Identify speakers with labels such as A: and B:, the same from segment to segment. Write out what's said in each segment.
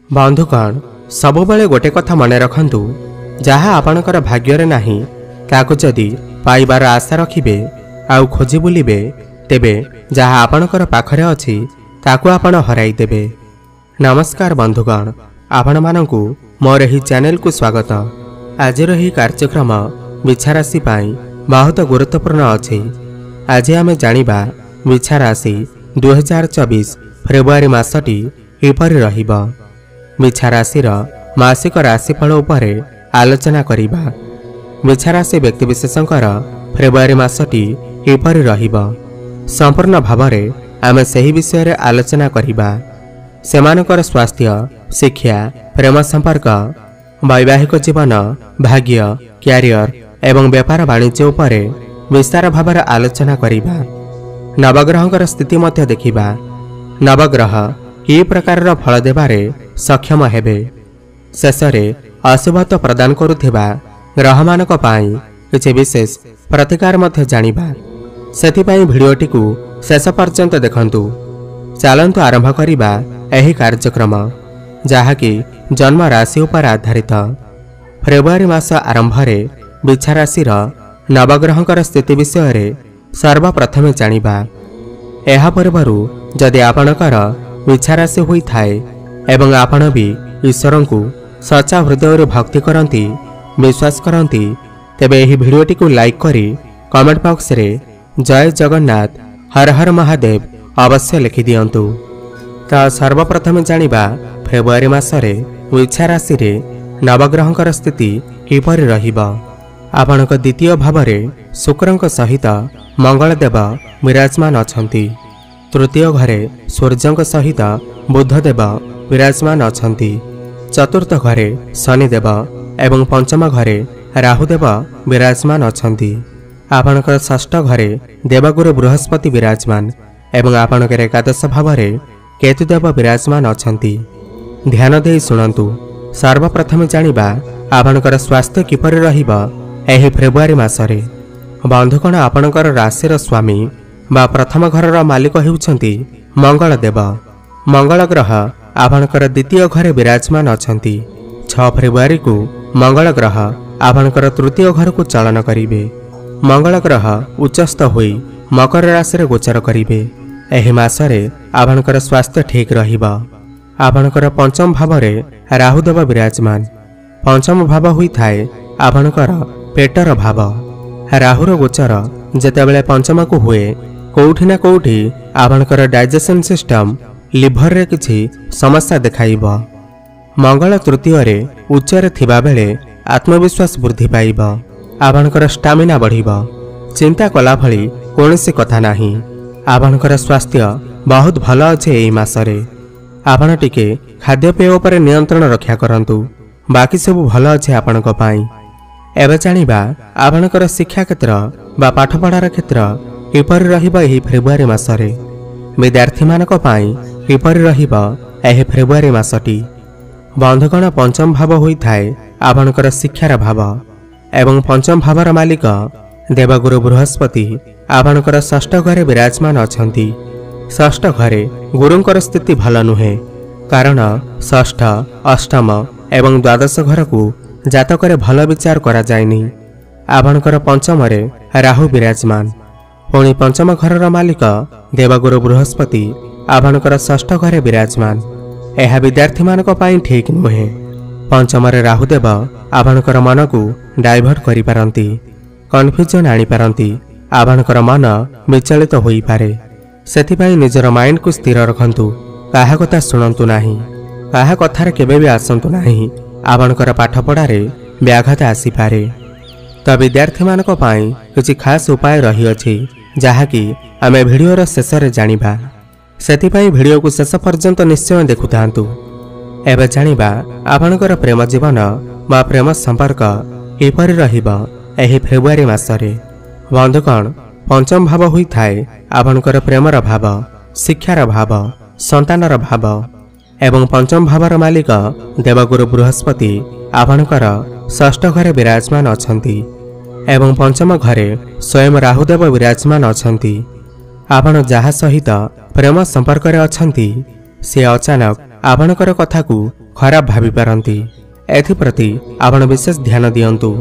A: बंधुगण सबुबले गोटे कथा मन रखु जहाँ आपणकर भाग्य नहीं ताकू जदि पाइबार आशा रखिबे आउ खोजी बुलिबे तेबे जहाँ आपणकर पाखरे अछि ताकू आपण हराई देबे। नमस्कार बंधुगण, आपण मानकु मोर एही चैनल को स्वागत। आज रही कार्यक्रम बिछा राशि पाई बहुत गुरुत्वपूर्ण अछि। आज आमे जानिबा बिछा राशि 2024 फेब्रुआरी मासटी किपरि रहिबा। बिछा राशि मासिक राशिफल उपरे आलोचना करिबा। बिछा राशि व्यक्तिविशेषकर फेब्रुआरी मासटी किपरि रहिबा संपूर्ण भावरे आमे सही विषय रे आलोचना करिबा। सेमानकर स्वास्थ्य, शिक्षा, प्रेम संपर्क, वैवाहिक जीवन, भाग्य, क्यारियर एवं व्यापार वाणिज्य उपरे विस्तार भावरे आलोचना करिबा। नवग्रहंकर स्थिति मध्य देखिबा। नवग्रह कि प्रकार फल देबारे सक्षम हेबे। शेषरे अशुभत्व प्रदान करुथिबा ग्रह मानक पाई किछि विशेष प्रतिकार मध्य जानिबा। सेथिपाई भिडियोटी को शेष पर्यंत देखंतु। चलंतु आरंभ करिबा एही कार्यक्रम जहाँकि जन्म राशि उपर आधारित। फेब्रुआरी मास आरंभ रे बिछा राशि नवग्रहंकर स्थिति विषय रे सर्वप्रथमे जानिबा। एहा पूर्वरु जदि आपणकर बिछा राशि होई थाए एवं आपण भी ईश्वर को सच्चा हृदय भक्ति करती विश्वास करती तेबे एही भिडियोटी को लाइक करी कमेंट बॉक्स रे जय जगन्नाथ हर हर महादेव अवश्य लिखि दियंतु। ता सर्वप्रथम जानिबा फेब्रुआरी मासरे बिछा राशि रे नवग्रहंकर स्थिति किपरि रहिबा। आपणक द्वितीय भावरे शुक्रंक सहित मंगलदेव विराजमान अछंती। तृतीय घरे सूर्यंक सहित बुधदेव विराजमान अछंती। चतुर्थ घरे शनिदेव एवं पंचम घरे राहुदेव विराजमान अछंती। आपणकर षष्ठ घरे देवगुरु बृहस्पति विराजमान एवं आपणकर एकादश भावरे केतुदेव विराजमान अछंती। ध्यान दे शुणु। सर्वप्रथम जानिबा आपणकर स्वास्थ्य किपरि रहिबा एही फेब्रुआरी मासरे। बंधुगण, आपणकर राशिर स्वामी बा प्रथम घरर मालिक हेउछंती मंगलदेव। मंगल ग्रह आपणकर द्वितीय घरे विराजमान अछंती। 6 फेब्रुआरी को मंगल ग्रह आपणकर तृतीय घर को चलन करिवे। मंगल ग्रह उच्चस्थ होई मकर राशि रे गोचर करिवे। एही मासरे आपणकर स्वास्थ्य ठीक रहिबा। आपणकर पंचम भावरे राहुदेव विराजमान। पंचम भाव होई थाए आपणकर पेटर भाव। राहुर गोचर जेतेबेले पंचम को हुए कोउठी ना कोउठी आपणकर डाइजेशन सिस्टम लिभर रे किछि समस्या देखाइबा। मंगल तृतीय रे उच्च रे थिबा बेले आत्मविश्वास वृद्धि पाइबा। आपणकर स्टामिना बढ़िबा। चिंता कला भली कोनोसी कथा नाही। आपणकर स्वास्थ्य बहुत भल अछि। एई मासरे आपण टिके खाद्यपेय उपर नियंत्रण रक्षा करंतु। बाकी सब भल अछि आपणक पाई। एबे जानिबा आपणकर शिक्षा क्षेत्र बा पाठपढ़ार क्षेत्र किपरि रहिबा एही फेब्रुआरी मासरे। विद्यार्थी मानक पाई किपरि रहिबा एही फेब्रुआरी मासटी। बंधुगण, पंचम भाव होई थाए आपणकर शिक्षार भाव एवं पंचम भावर मालिक देवगुरु बृहस्पति आपणकर षष्ठ घरे विराजमान अछंती। षष्ठ घरे गुरुंकर स्थिति भल नुहे, कारण षष्ठ, अष्टम एवं द्वादश घर को जातकरे भल विचार करा जायनी। आपणकर पंचम रे राहु विराजमान। पुणी पंचम घरर मालिक देवगुरु बृहस्पति आपणकर षष्ठ घरे विराजमान। एहा विद्यार्थी मानक पाई ठीक नुहे। पंचम रे राहुदेव आपणकर मन को डाइवर्ट करि पारंती, कन्फ्यूजन आनी पारंती। आपणकर मन विचलित होई पारे। सेथिपाई निजर माइंड को स्थिर रखंतु। काहा कथा सुनंतु नाही। काहा कथार केबे भी आसंतु नाही। आपणकर पाठपढ़ारे व्याघात आसी पारे। तो विद्यार्थी मानक पाई किछि खास उपाय रही अछि जहाँकि आमे भिडियोर शेष रे जानिबा। सेथिपाई भिडियो को शेष पर्यंत निश्चय देखुथांतु। एबे जानिबा आपणकर प्रेम जीवन बा प्रेम संपर्क किपरि रहिबा एही फेब्रुआरी मासरे। बंधुगण, पंचम भाव होई थाए आपणकर प्रेमर भाव, शिक्षार भाव, संतानर भाव एवं पंचम भावर मालिक देवगुरु बृहस्पति आपणकर षष्ठ घरे विराजमान अछंती एवं पंचम घरे स्वयं राहुदेव विराजमान अछंती। आपण जहा सहित प्रेम संपर्क रे अछंती से अचानक आपणकर कथा को खराब भावी पारंती। एथिप्रति आपण विशेष ध्यान दियंतु।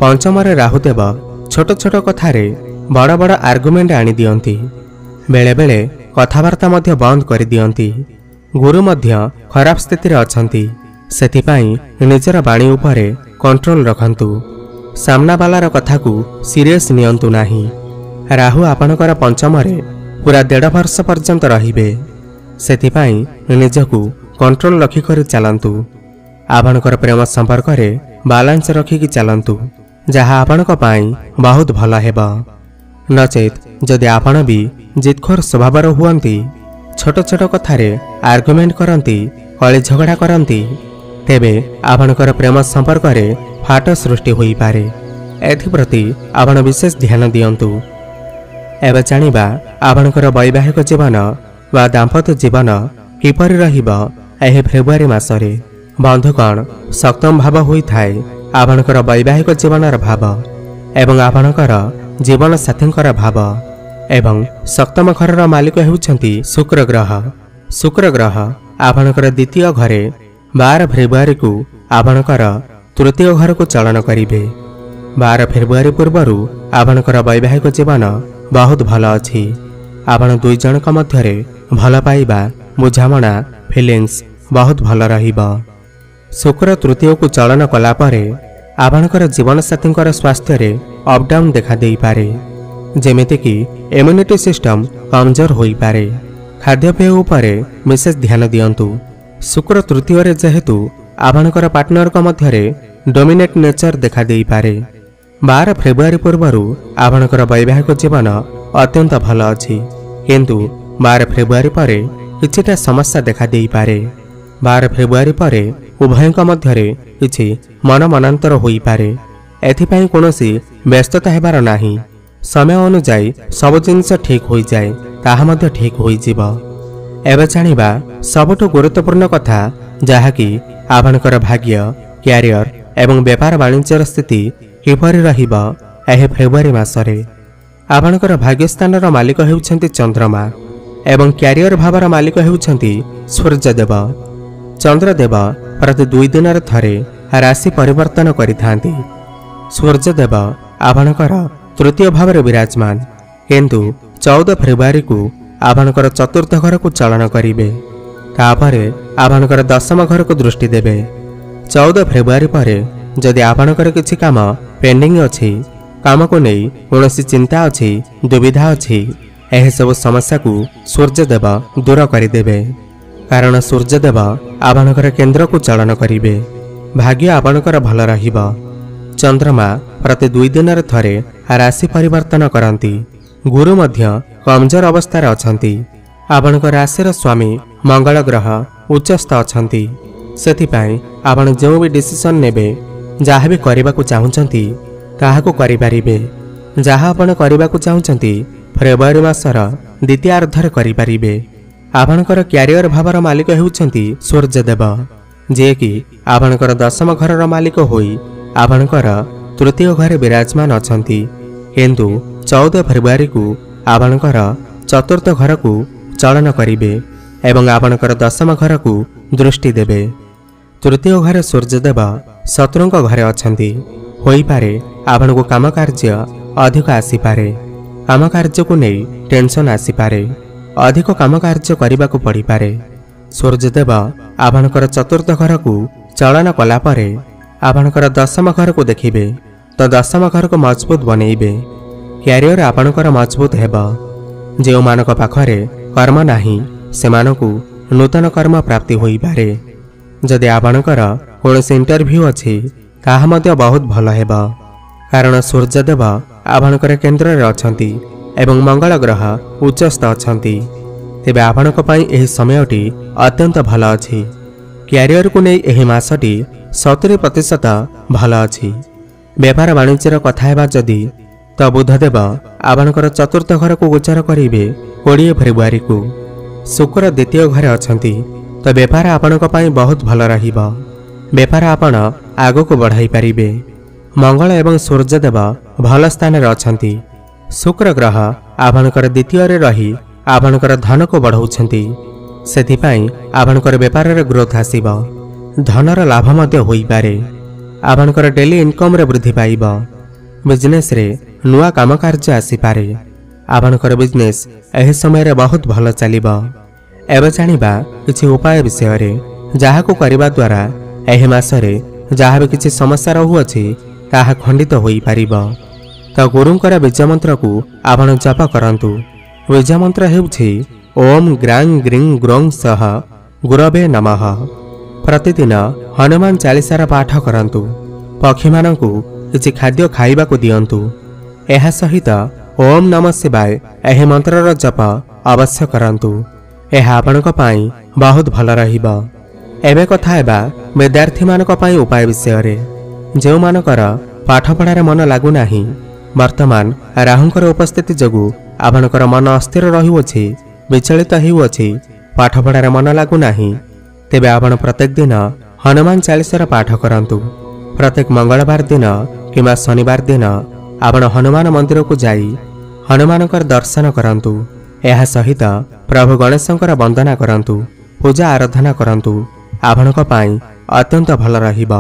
A: पंचम राहुदेव छोट छोट कथारे बड़ बड़ आर्गुमेंट आनी दियंती। बेले बेले कथावार्ता मध्य बंद कर दियंती। गुरु मध्य खराब स्थिति रे अछंती। सेथिपाई निजर बाणी उपरे कंट्रोल रखंतु। सामना बालार कथा को सीरियस नियंतु नाही। राहु आपणकर पंचम रे पूरा 1.5 वर्ष पर्यंत रहिबे। सेथिपाई निजकु कंट्रोल रखी कर चलंतु। आपणकर प्रेम संपर्क रे बैलेंस रखिकी चलंतु, जहा आपणक पाई बहुत भल हेबा। नचेत जदि आपण भी जितखोर स्वभावर हुअंती, छोट छोट कथारे आर्गुमेंट करंती, कଳି झगड़ा करंती, तेबे आपणकर प्रेम संपर्क रे फाट सृष्टि होई पारे। एथिप्रति आपण विशेष ध्यान दियंतु। एबे जानिबा आपणकर वैवाहिक जीवन वा दाम्पत्य जीवन किपरि रहिबा एही फेब्रुआरी मासरे। बंधुगण, सप्तम भाव होई थाए आपणकर वैवाहिक जीवनर भाव एवं आपणकर जीवन साथींकर भाव। एवं सप्तम घरर मालिक हेउछंती शुक्र ग्रह। शुक्र ग्रह आपणकर द्वितीय घरे 12 फेब्रुआरी को आपणकर तृतीय घर को चलन करिवे। 12 फेब्रुआरी पूर्वरु आपणकर वैवाहिक जीवन बहुत भल अछि। आपण दुई जनक मध्यरे भल पाइबा, बुझामणा, फीलिंग्स बहुत भल रहिबा। शुक्र तृतीय को चलन कला परे आपणकर जीवन साथींकर स्वास्थ्य रे अप डाउन देखा देई पारे। जेमिति कि इम्यूनिटी सिस्टम कमजोर होई पारे। खाद्यपेय उपरे विशेष ध्यान दियंतु। शुक्र तृतीय रे जेहेतु आपणकर पार्टनर का मध्यरे डोमिनेट नेचर देखा देई पारे। 12 फेब्रुआरी पूर्वरु आपणकर वैवाहिक जीवन अत्यंत भल अछि, किंतु 12 फेब्रुआरी परे किछिटा समस्या देखा देई पारे। 12 फेब्रुआरी परे उभयक मध्यरे किछि मन मनांतर होई पारे। एथिपाई कोनोसी व्यस्तता हेबार नाही। समय अनुसार सब जिनिस ठीक होई जाए, ताहा मध्य ठीक होई जिवो। एबे जानिबा सबटु गुरुत्वपूर्ण कथा, जहाँकि आपणकर भाग्य, क्यारियर एवं व्यापार वाणिज्यर स्थिति किपरि रहिबा एही फेब्रुआरी मासरे। आपणकर भाग्यस्थानर मालिक हेउछंती चंद्रमा एवं क्यारियर भावर मालिक हेउछंती सूर्यदेव। चंद्रदेव प्रति 2 दिन थरे राशि परिवर्तन करिथांती। सूर्यदेव आपणकर तृतीय भाव रे विराजमान, किंतु 14 फेब्रुआरी को आपणकर चतुर्थ घर को चलन करिवे। तापरे आपणकर दशम घर को दृष्टि देवे। 14 फेब्रुआरी परे जदि आपणकर किछि काम पेंडिंग अछि, काम को नहीं कौनसी चिंता अछि, दुविधा अछि, एही सब समस्या को सूर्यदेव दूर करिदेवे। कारण सूर्यदेव आपणकर केंद्र को चलन करिवे। भाग्य आपणकर भल रहिबा। चंद्रमा प्रति 2 दिन थरे राशि परिवर्तन करंती। गुरु मध्य कमजोर अवस्था रे अछंती। आपणकर राशि स्वामी मंगल ग्रह उच्चस्थ अछंती। सेथिपाई आपण जो भी डिसीजन नेबे, जहाँ भी करने को चाहूँगी ताहाको करिपारिबे। जहाँ आपण करने को चाहूँगी फेब्रुआरी मासर द्वितीय अर्धर करिपारिबे। आपणकर क्यारियर भावर मालिक हेउछंती सूर्यदेव, जे कि आपणकर दशम घरर मालिक होई आपणकर तृतीय घरे विराजमान अछंती। किंतु 14 फेब्रुआरी को आपणकर चतुर्थ घर को चलन करिवे एवं आपणकर दशम घर को दृष्टि देवे। तृतीय घरे सूर्यदेव शत्रुंक घरे अछंती। होई पारे आपण को काम कार्य अधिक आसी पारे। काम कार्य को नहीं टेंशन आसी पारे। अधिक काम कार्य करने को पड़ी पारे। सूर्यदेव आपणकर चतुर्थ घर को चलन कला परे आपणकर दशम घर को देखिबे, तो दशम घर को मजबूत बनइबे। क्यारियर आपणकर मजबूत हेबा। जो मानक पाखरे कर्म नाही, सेमानकु नूतन कर्म प्राप्ति होई पारे। जदि आपणकर कौनसी इंटरव्यू अछि, ताहा मध्य बहुत भल हेबा। कारण सूर्यदेव आपणकर केंद्र रे अछंती एवं मंगल ग्रह उच्चस्थ अछंती। तेबे आपणक पई एही समयटी अत्यंत भल अछि। क्यारियर को नहीं एही मासटी 70% भल अछि। व्यापार वाणिज्यर कथा हेबा जदि, तो बुधदेव आपणकर चतुर्थ घर को गोचर करिवे 20 फेब्रुआरी को। शुक्र द्वितीय घरे अछंती, तो व्यापार आपणक पई बहुत भल रहिबा। व्यापार आपण आगो को बढ़ाई पारिबे। मंगल एवं सूर्यदेव भल स्थान रे अछंती। शुक्र ग्रह आपणकर द्वितीय रे रही आपणकर धन को बढ़ाउछंती। ସେଥିପାଇଁ ଆପଣଙ୍କର ବେପାରରେ ଗ୍ରୋଥ ଆସିବ। ଧନର ଲାଭ ମଧ୍ୟ ହୋଇପାରେ। ଆପଣଙ୍କର ଡେଲି ଇନକମ୍ରେ ବୃଦ୍ଧି ପାଇବ। ବିଜନେସରେ ନୂଆ କାମ କାର୍ଯ୍ୟ ଆସିପାରେ। ଆପଣଙ୍କର ବିଜନେସ୍ ଏହି ସମୟରେ ବହୁତ ଭଲ ଚାଲିବ। ଏବେ ଜାଣିବା କିଛି ଉପାୟ ବିଷୟରେ ଯାହାକୁ କରିବା ଦ୍ୱାରା ଏହି ମାସରେ ଯାହା ବି କିଛି ସମସ୍ୟା ରହୁଅଛି ତାହା ଖଣ୍ଡିତ ହୋଇପାରିବ। ତ ଗୁରୁଙ୍କର ବୀଜମନ୍ତ୍ରକୁ ଆପଣ ଜପ କରନ୍ତୁ। ବୀଜମନ୍ତ୍ର ହେଉଛି ଓମ୍ ଗ୍ରାଂ ଗ୍ରିଂ ଗ୍ରୋଂ ସହ ଗୁରବେ ନମଃ। ପ୍ରତିଦିନ ହନୁମାନ ଚାଳିଶାର ପାଠ କରନ୍ତୁ। ପକ୍ଷୀମାନଙ୍କୁ କିଛି ଖାଦ୍ୟ ଖାଇବାକୁ ଦିଅନ୍ତୁ। ଏହା ସହିତ ଓମ୍ ନମଃ ଶିବାୟ ଏହି ମନ୍ତ୍ରର ଜପ ଅବଶ୍ୟ କରନ୍ତୁ। ଏହା ଆପଣଙ୍କ ପାଇଁ ବହୁତ ଭଲ ରହିବ। ଏବେ କଥା ହେବା ବିଦ୍ୟାର୍ଥୀମାନଙ୍କ ପାଇଁ ଉପାୟ ବିଷୟରେ। ଯେଉଁମାନଙ୍କର ପାଠପଢ଼ାରେ ମନ ଲାଗୁନାହିଁ, ବର୍ତ୍ତମାନ ରାହୁଙ୍କର ଉପସ୍ଥିତି ଯୋଗୁଁ ଆପଣଙ୍କର ମନ ଅସ୍ଥିର ରହୁଅଛି, ବିଚଳିତ ହେଉଅଛି, ପାଠପଢ଼ାରେ ମନ ଲାଗୁନାହିଁ, ତେବେ ଆପଣ ପ୍ରତ୍ୟେକ ଦିନ ହନୁମାନ ଚାଳିଶାର ପାଠ କରନ୍ତୁ। ପ୍ରତ୍ୟେକ ମଙ୍ଗଳବାର ଦିନ କିମ୍ବା ଶନିବାର ଦିନ ଆପଣ ହନୁମାନ ମନ୍ଦିରକୁ ଯାଇ ହନୁମାନଙ୍କର ଦର୍ଶନ କରନ୍ତୁ। ଏହା ସହିତ ପ୍ରଭୁ ଗଣେଶଙ୍କର ବନ୍ଦନା କରନ୍ତୁ, ପୂଜା ଆରାଧନା କରନ୍ତୁ। ଆପଣଙ୍କ ପାଇଁ ଅତ୍ୟନ୍ତ ଭଲ ରହିବ।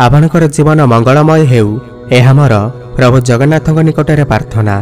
A: ଆପଣଙ୍କର ଜୀବନ ମଙ୍ଗଳମୟ ହେଉ, ଏହା ମୋର ପ୍ରଭୁ ଜଗନ୍ନାଥଙ୍କ ନିକଟରେ ପ୍ରାର୍ଥନା।